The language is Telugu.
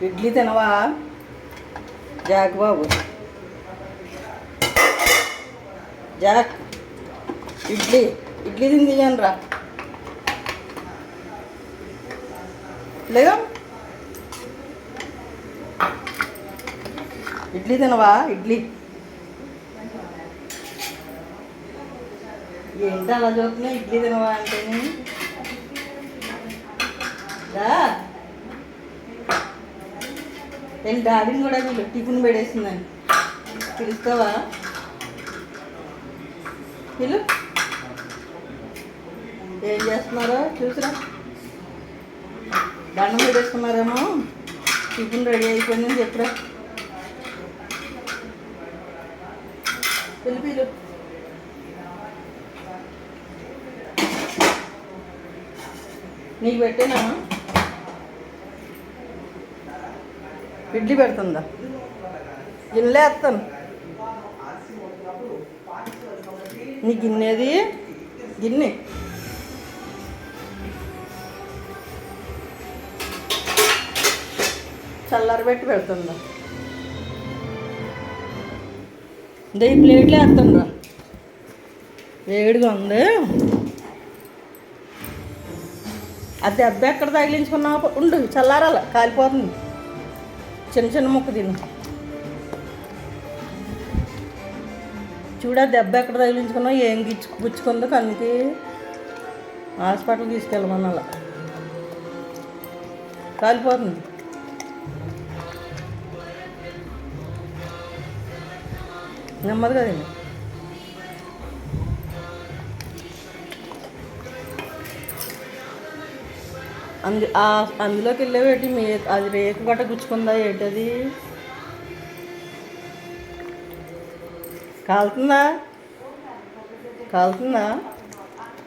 ఇడ్లీ తినవా జాక్ బాబు? జాక్ ఇడ్లీ ఇడ్లీ తిందిగాను రా. లేదా ఇడ్లీ తినవా? ఇడ్లీ ఏంటి అలా చూస్తున్నా? ఇడ్లీ తినవా అంటే వెళ్ళి డాడీని కూడా వీళ్ళు టిఫిన్ పెడేసిందని పిలుస్తావా? వీళ్ళు ఏం చేస్తున్నారో చూసిరా. దండం పెట్టేసుకున్నారేమో. టిఫిన్ రెడీ అయిపోయిందని చెప్పురా. పిలు నీకు పెట్టేనా? ఇడ్లీ పెడుతుందా? గిన్నెలే వేస్తాను. నీ గిన్నెది గిన్నె చల్లారబెట్టి పెడుతుందా? ఈ ప్లేట్లో వేస్తుండ్రా. వేడిగా ఉంది. అది దెబ్బ ఎక్కడ తగిలించుకున్నావు? ఉండు, చల్లారాల, కాలిపోతుంది. చిన్న చిన్న ముక్క తిను. చూడ దెబ్బ ఎక్కడ తగిలించుకున్నావు, ఏం గుచ్చుకుందో కన్నుకి. హాస్పిటల్ తీసుకెళ్ళమన్నా. కాలిపోతుంది. నెమ్మదిగా తిను. అందులోకి వెళ్ళేవేటి? అది రేకు గట్ట గుచ్చుకుందా ఏంటది? కాలుతుందా?